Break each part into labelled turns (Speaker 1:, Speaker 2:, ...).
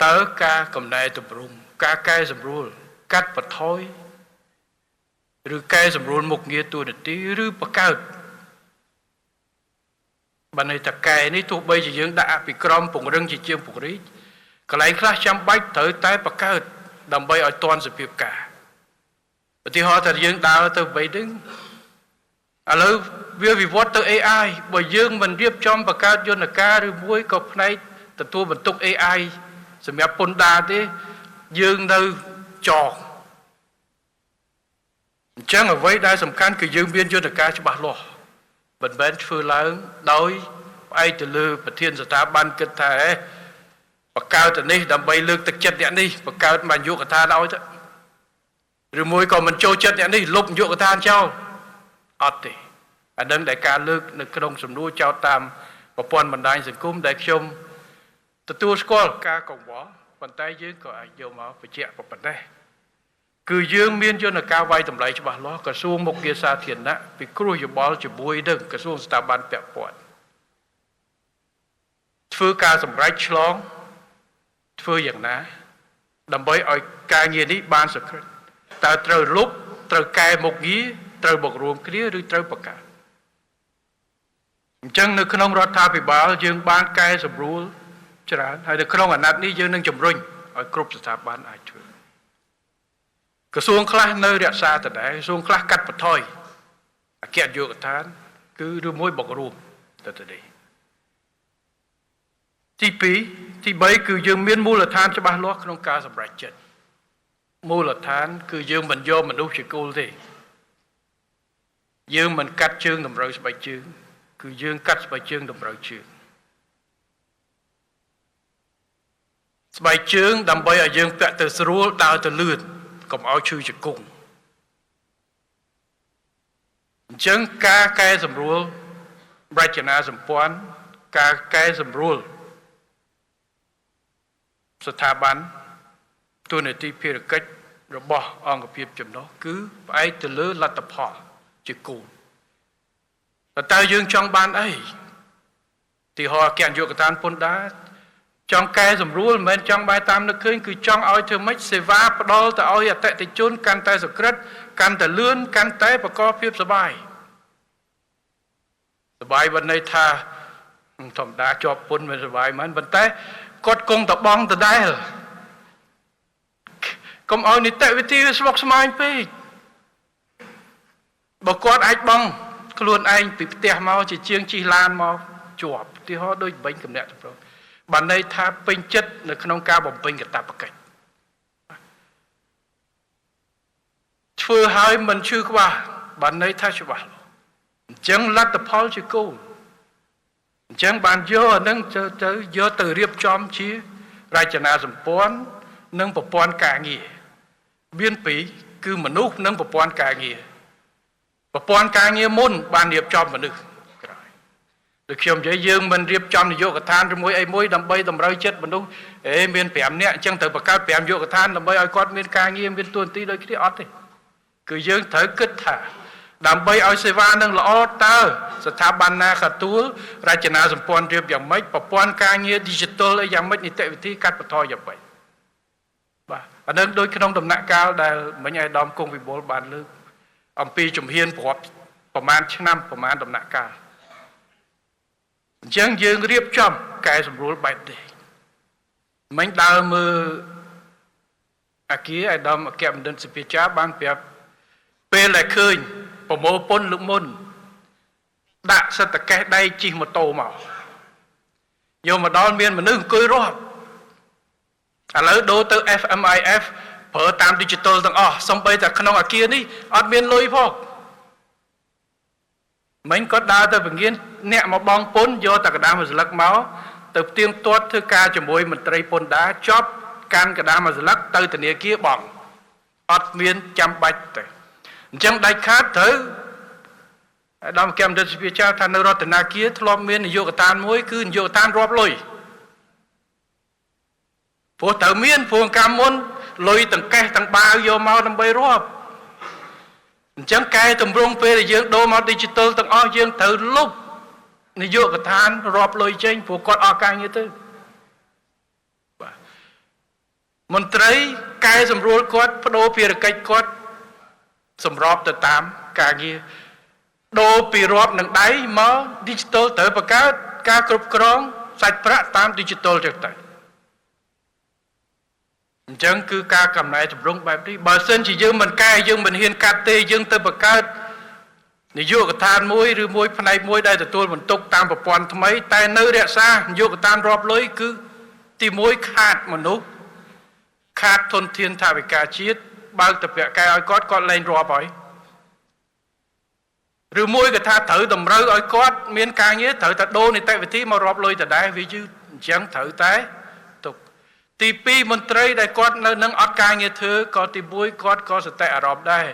Speaker 1: តើការកំណែតម្រង់ការកែសម្រួលកាត់បន្ថយឬកែសម្រួលមុខងារតួនាទីឬបង្កើតបានន័យថាកែនេះទោះបីជាយើងដាក់អភិក្រមពង្រឹងជាជាងពង្រីកកន្លែងខ្លះចាំបាច់ត្រូវតែបង្កើតដើម្បីឲ្យទាន់សភាពការឧទាហរណ៍ថាយើងដើរទៅបីហ្នឹងឥឡូវវាវិវត្តទៅ AI បើយើងមិនរៀបចំបង្កើតយន្តការឬមួយក៏ផ្នែកទទួលបន្ទុក AI សម្រាប់ពន្ធដារទេយើងនៅចោលអញ្ចឹងអ្វីដែលសំខាន់គឺយើងមានយន្តការច្បាស់លាស់មិនមែនធ្វើឡើងដោយផ្អែកទៅលើប្រធានស្ថាប័នគិតថាបង្កើតទៅនេះដើម្បីលើកទឹកចិត្តអ្នកនេះបង្កើតមកយុគឋានឲ្យទៅឬមួយក៏មិនចូលចិត្តអ្នកនេះលុបយុគឋានចោលអត់ទេអានឹងដែលការលើកនៅក្នុងសំណួរចោទតាមប្រព័ន្ធបណ្ដាញសង្គមដែលខ្ញុំទទួលស្គាល់ការកង្វល់ប៉ុន្តែយើងក៏អាចយកមកបញ្ជាក់ប៉ុណ្ណេះគឺយើងមានយន្តការវាយតម្លៃច្បាស់លាស់ក្រសួងមុខងារសាធារណៈពិគ្រោះយោបល់ជាមួយនឹងក្រសួងស្ថាប័នពាក់ព័ន្ធធ្វើការសម្រេចឆ្លងធ្វើយ៉ាងណាដើម្បីឲ្យការងារនេះបានសក្តិតើត្រូវលុបត្រូវកែមុខងារត្រូវបករួមគ្នាឬត្រូវបង្កើតអញ្ចឹងនៅក្នុងរដ្ឋាភិបាលយើងបានកែសម្រួលច្រើនហើយនៅក្នុងអាណត្តិនេះយើងនឹងជំរុញឲ្យគ្រប់ស្ថាប័នអាចធ្វើក្រសួងខ្លះនៅរក្សាដដែលក្រសួងខ្លះកាត់បន្ថយអគ្គនាយកដ្ឋានគឺឬមួយបករួមទៅនេះទី2ទី3គឺយើងមានមូលដ្ឋានច្បាស់លាស់ក្នុងការសម្រេចចិត្តមូលដ្ឋានគឺយើងមិនយកមនុស្សជាគោលទេយើងមិនកាត់ជើងតម្រូវស្បែកជើងគឺយើងកាត់ស្បែកជើងតម្រូវជើងស្បែកជើងដើម្បីឲ្យយើងពាក់ទៅស្រួលដើរទៅលឿនកុំឲ្យឈឺជង្គង់អញ្ចឹងការកែសម្រួលរចនាសម្ព័ន្ធការកែសម្រួលស្ថាប័នទូនាទីភារកិច្ចរបស់អង្គភាពចំណុះគឺផ្អែកទៅលើលទ្ធផលជាគោលតើយើងចង់បានអីទីហោអគ្គនាយកដ្ឋានពន្ធដារចង់កែសម្រួលមិនមែនចង់បែរតាមនឹកឃើញគឺចង់ឲ្យធ្វើម៉េចសេវាផ្ដល់ទៅឲ្យអតិថិជនកាន់តែសក្តិកាន់តែលឿនកាន់តែប្រកបភាពសប្បាយមិនន័យថាធម្មតាជាប់ពន្ធមិនសប្បាយមែនប៉ុន្តែគាត់គង់តបងដដែលកុំឲ្យនីតិវិធីវាស្មុគស្មាញពេកបើគាត់អាចបង់ខ្លួនឯងពីផ្ទះមកជាជាងជិះឡានមកជាប់ទីហោដូចបាញ់កំណាក់ទៅប្របានន័យថាពេញចិត្តនៅក្នុងការបំពេញកាតព្វកិច្ចធ្វើឲ្យមិនឈឺក្បាលបានន័យថាច្បាស់អញ្ចឹងលទ្ធផលជាគោលអញ្ចឹងបានយកអានឹងទៅយកទៅរៀបចំជារចនាសម្ព័ន្ធនិងប្រព័ន្ធការងារមានពីរគឺមនុស្សនិងប្រព័ន្ធការងារប្រព័ន្ធការងារមុនបានរៀបចំមនុស្សក្រោយដូចខ្ញុំនិយាយយើងមិនរៀបចំនយោបាយកដ្ឋានឬមួយអីមួយដើម្បីតម្រូវចិត្តមនុស្សមាន5នាក់អញ្ចឹងត្រូវបង្កើត5នយោបាយកដ្ឋានដើម្បីឲ្យគាត់មានការងារមានទួនាទីដូចគ្នាអត់ទេគឺយើងត្រូវគិតថាដើម្បីឲ្យសេវានឹងល្អតើស្ថាប័នណាក៏ទួលរចនាសម្ព័ន្ធរៀបយ៉ាងម៉េចប្រព័ន្ធការងារ digital អីយ៉ាងម៉េចនីតិវិធីកាត់បន្ថយយ៉ាងម៉េចបាទអានឹងដូចក្នុងដំណាក់កាលដែលមិញឯកឧត្តមគង់វិបុលបានលើកអំពីជំហានប្រមាណឆ្នាំប្រមាណដំណាក់កាលអញ្ចឹងយើងរៀបចំកែសម្រួលបែបនេះមិញដើរមើលអាគារឯកឧត្តមអគ្គមណ្ឌលសុភាចារបានប្រាប់ពេលដែលឃើញប្រមូលពន្ធលើកមុនដាក់សិទ្ធិកេះដៃជិះម៉ូតូមកយកមកដល់មានមនុស្សអង្គុយរាប់ឥឡូវដូរទៅ FMIF ប្រើតាម digital ទាំងអស់សំបីតែក្នុងអាគារនេះអត់មានលុយផងមិញគាត់ដើរទៅពង្រៀនអ្នកមកបងពន្ធយកតែกระดาษមួយស្លឹកមកទៅផ្ទៀងទាត់ធ្វើការជាមួយមន្ត្រីពន្ធដារចប់កាន់กระดาษមួយស្លឹកទៅធនាគារបងអត់មានចាំបាច់ទេអញ្ចឹងដាច់ខាតត្រូវអាដាមគមដិតវិជាថានៅរដ្ឋាភិបាលធ្លាប់មាននយោបាយកដ្ឋានមួយគឺនយោបាយកដ្ឋានរាប់លុយព្រោះត្រូវមានព្រោះកម្មមុនលុយទាំងកេះទាំងបាវយកមកដើម្បីរាប់អញ្ចឹងកែតម្រង់ពេលដែលយើងដូរមក digital ទាំងអស់យើងត្រូវលុបនយោបាយកដ្ឋានរាប់លុយចេញព្រោះគាត់អស់ការងារទៅបាទ មន្ត្រីកែសម្រួលគាត់បដូរភារកិច្ចគាត់សម្របទៅតាមការងារដូរពីរាប់នឹងដៃមក digital ត្រូវបង្កើតការគ្រប់គ្រងសាច់ប្រាក់តាម digital ចឹងទៅអញ្ចឹងគឺការកំណែតម្រង់បែបនេះបើសិនជាយើងមិនកែយើងមិនហ៊ានកាត់ទេយើងទៅបង្កើតនយោបាយកឋានមួយឬមួយផ្នែកមួយដែលទទួលបន្ទុកតាមប្រព័ន្ធថ្មីតែនៅរក្សានយោបាយកឋានរាប់លុយគឺទី1ខាតមនុស្សខាតធនធានថវិកាជាតិបើកទៅពាក់កែឲ្យគាត់លែងរាប់ហើយឬមួយក៏ថាត្រូវតម្រូវឲ្យគាត់មានការងារត្រូវតែដូរនីតិវិធីមករាប់លុយដដែលវាយឺតអញ្ចឹងត្រូវតែទុកទី2មន្ត្រីដែលគាត់នៅនឹងអត់ការងារធ្វើក៏ទី1គាត់ក៏សតិអារម្មណ៍ដែរ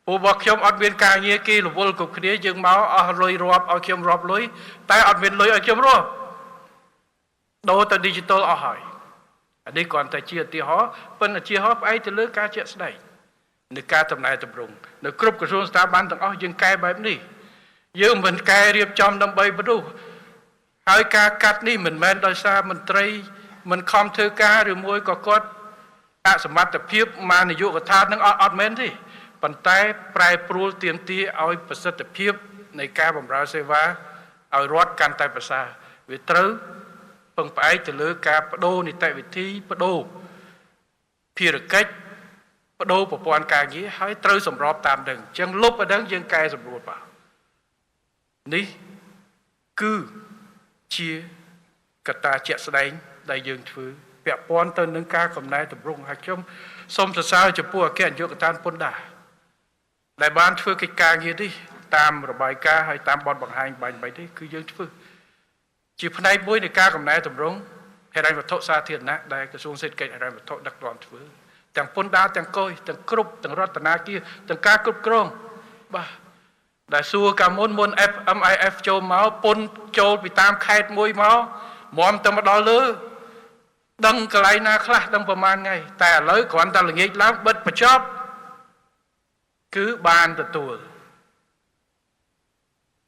Speaker 1: ពួករបស់ខ្ញុំអត់មានការងារគេរវល់គ្រប់គ្នាយើងមកអស់លុយរាប់ឲ្យខ្ញុំរាប់លុយតែអត់មានលុយឲ្យខ្ញុំរាប់ដូរទៅ digital អស់ហើយអានេះគ្រាន់តែជាឧទាហរណ៍ប៉ុន្តែឧទាហរណ៍ផ្អែកទៅលើការជាក់ស្ដែងនៃការតំណែងតម្រង់នៅគ្រប់ក្រសួងស្ថាប័នទាំងអស់យើងកែបែបនេះយើងមិនកែរៀបចំដើម្បីមនុស្សហើយការកាត់នេះមិនមែនដោយសារមន្ត្រីមិនខំធ្វើការឬមួយក៏គាត់អសមត្ថភាពមកនយោបាយកឋាននឹងអត់មែនទេប៉ុន្តែប្រែប្រួលទាមទារឲ្យប្រសិទ្ធភាពនៃការបម្រើសេវាឲ្យរដ្ឋកាន់តែប្រសើរវាត្រូវពឹងផ្អែកទៅលើការបដូរនីតិវិធីបដូរភារកិច្ចបដូរប្រព័ន្ធការងារហើយត្រូវសម្របតាមនឹងអញ្ចឹងលុបឲ្យដឹងយើងកែសម្រួលបាទនេះគឺជាកត្តាជាក់ស្ដែងដែលយើងធ្វើពាក់ព័ន្ធទៅនឹងការកំណែតម្រង់ហើយខ្ញុំសូមសរសើរចំពោះអគ្គនាយកដ្ឋានពន្ធដារដែលបានធ្វើកិច្ចការងារនេះតាមរបាយការណ៍ហើយតាមបទបង្ហាញបាញ់នេះគឺយើងធ្វើជាផ្នែកមួយនៃការកំណែតម្រង់ហិរញ្ញវត្ថុសាធារណៈដែលក្រសួងសេដ្ឋកិច្ចហិរញ្ញវត្ថុដឹកនាំធ្វើទាំងពន្ធដារទាំងកុយទាំងគ្រប់ទាំងរដ្ឋាភិបាលទាំងការគ្រប់គ្រងបាទដែលសួរកាលមុន MIF ចូលមកពន្ធចូលពីតាមខេត្តមួយមកមុំទៅមកដល់លើដឹងកន្លែងណាខ្លះដឹងប្រមាណថ្ងៃតែឥឡូវគ្រាន់តែល្ងាចឡើងបិទបញ្ចប់គឺបានទទួល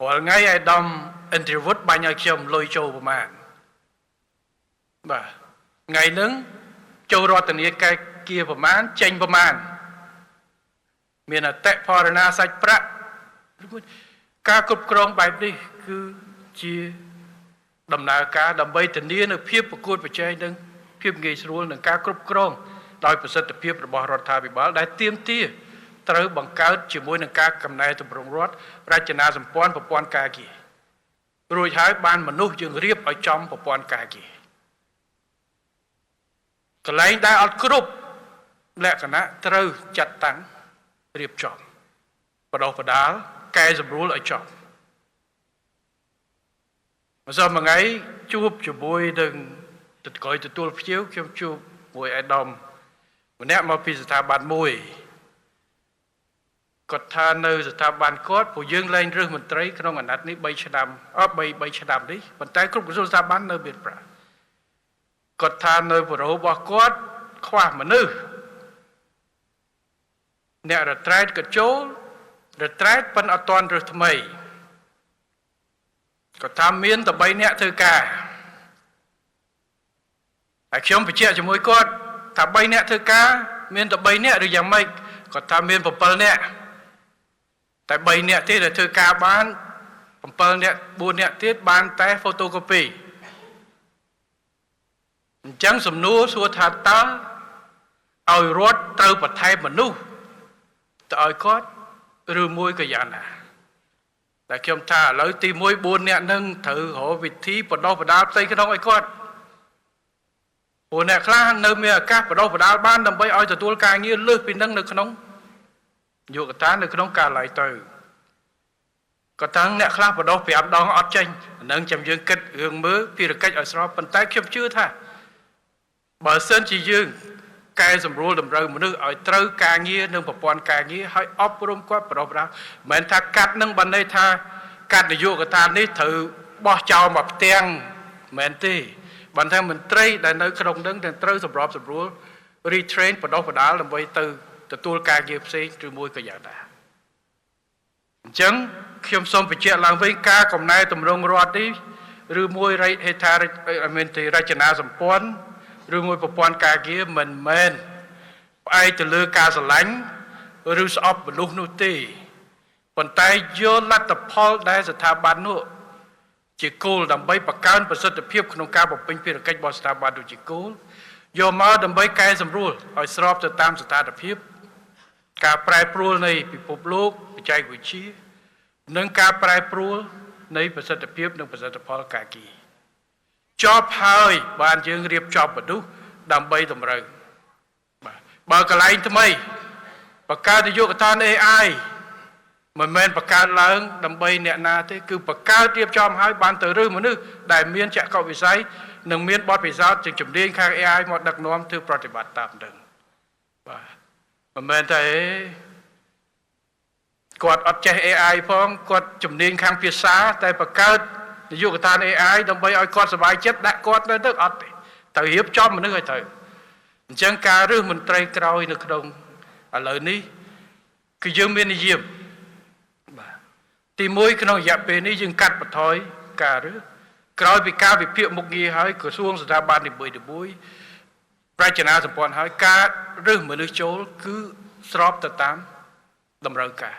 Speaker 1: រាល់ថ្ងៃឯកឧត្តមឥន្ទ្រវុឌ្ឍបាញ់ឲ្យខ្ញុំលុយចូលប្រមាណបាទថ្ងៃហ្នឹងចូលរដ្ឋាភិបាលគៀប្រមាណចេញប្រមាណមានអតិផរណាសាច់ប្រាក់ការគ្រប់គ្រងបែបនេះគឺជាដំណើរការដើម្បីធានានូវភាពប្រកួតប្រជែងនិងភាពងាយស្រួលនឹងការគ្រប់គ្រងដោយប្រសិទ្ធភាពរបស់រដ្ឋាភិបាលដែលទាមទារត្រូវបង្កើតជាមួយនឹងការកំណែតម្រង់រដ្ឋរចនាសម្ព័ន្ធប្រព័ន្ធការងាររួចហើយបានមនុស្សយើងរៀបឲ្យចំប្រព័ន្ធការងារកន្លែងដែលអត់គ្រប់លក្ខណៈត្រូវចាត់តាំងរៀបចំបដោះបដាលកែសម្រួលឲ្យចប់ម្សិលមិញថ្ងៃជួបជាមួយនឹងទទួលភ្ញៀវខ្ញុំជួបមួយអាដាមម្នាក់មកពីស្ថាប័នមួយគាត់ថានៅស្ថាប័នគាត់ពួកយើងលែងរើសមន្ត្រីក្នុងអាណត្តិនេះ3ឆ្នាំ3ឆ្នាំនេះប៉ុន្តែគ្រប់ក្រសួងស្ថាប័ននៅមានប្រាគាត់ថានៅបរិបទរបស់គាត់ខ្វះមនុស្សអ្នករត្រែតក៏ចូលរត្រែតប៉ុន្តែអត់ទាន់រើសថ្មីគាត់ថាមានតែ3នាក់ធ្វើការហើយខ្ញុំបញ្ជាក់ជាមួយគាត់ថា3នាក់ធ្វើការមានតែ3នាក់ឬយ៉ាងម៉េចគាត់ថាមាន7នាក់តែ3នាក់ទេដែលធ្វើការបាន7នាក់4នាក់ទៀតបានតែ photocopy អញ្ចឹងសំណួរសួរថាតើឲ្យរដ្ឋត្រូវបន្ថែមមនុស្សទៅឲ្យគាត់ឬមួយក៏យ៉ាងណាតែខ្ញុំថាឥឡូវទី1 4នាក់នឹងត្រូវរកវិធីបដោះបដាលផ្ទៃក្នុងឲ្យគាត់ព្រោះអ្នកខ្លះនៅមានឱកាសបដោះបដាលបានដើម្បីឲ្យទទួលការងារលើសពីនឹងនៅក្នុងយុគតានៅក្នុងការឡាយទៅក៏តាំងអ្នកខ្លះបដោះ5ដងអត់ចេញនឹងចាំយើងគិតរឿងមើលភារកិច្ចឲ្យស្របប៉ុន្តែខ្ញុំជឿថាបើសិនជាយើងកែសម្រួលតម្រូវមនុស្សឲ្យត្រូវការងារនិងប្រព័ន្ធការងារឲ្យអប់រំគាត់បដោះបដាលមិនមែនថាកាត់នឹងបានន័យថាកាត់នយោបាយកឋាននេះត្រូវបោះចោលមកផ្ទាំងមិនមែនទេបានថាមន្ត្រីដែលនៅក្នុងនឹងទាំងត្រូវសម្របសម្រួល retrain បដោះបដាលដើម្បីទៅទទួលការងារផ្សេងឬមួយក៏យ៉ាងណាអញ្ចឹងខ្ញុំសូមបញ្ជាក់ឡើងវិញការកំណែតម្រង់រដ្ឋនេះឬមួយហេដ្ឋារចនាសម្ព័ន្ធ ឬមួយប្រព័ន្ធការងារមិនមែនផ្អែកទៅលើការស្រឡាញ់ឬស្អប់មនុស្សនោះទេប៉ុន្តែយកលទ្ធផលដែលស្ថាប័ននោះជាគោលដើម្បីបង្កើនប្រសិទ្ធភាពក្នុងការបំពេញភារកិច្ចរបស់ស្ថាប័នដូចជាគោលយកមកដើម្បីកែសម្រួលឲ្យស្របទៅតាមស្ថានភាពការប្រែប្រួលនៃពិភពលោកបច្ចេកវិទ្យានិងការប្រែប្រួលនៃប្រសិទ្ធភាពនិងប្រសិទ្ធផលការងារចប់ហើយបានយើងរៀបចំមនុស្សដើម្បីតម្រូវបាទបើកន្លែងថ្មីបង្កើតនយោបាយកតា AI មិនមែនបង្កើតឡើងដើម្បីអ្នកណាទេគឺបង្កើតរៀបចំឲ្យបានទៅរើសមនុស្សដែលមានចក្ខុវិស័យនិងមានបទពិសោធន៍ជាជំនាញខាង AI មកដឹកនាំធ្វើប្រតិបត្តិតាមនឹងបាទមិនមែនតែគាត់អត់ចេះ AI ផងគាត់ជំនាញខាងភាសាតែបង្កើតនយោបាយកតា AI ដើម្បីឲ្យគាត់សុបាយចិត្តដាក់គាត់ទៅអត់ទេត្រូវរៀបចំមនុស្សឲ្យទៅអញ្ចឹងការរើសមន្ត្រីក្រោយនៅក្នុងឥឡូវនេះគឺយើងមាននិយមបាទទី1ក្នុងរយៈពេលនេះយើងកាត់បន្ថយការរើសក្រោយពីការវិភាគមុខងារហើយក្រសួងស្ថាប័ននីមួយៗប្រជាណាសម្ព័ន្ធហើយការរើសមនុស្សចូលគឺស្របទៅតាមតម្រូវការ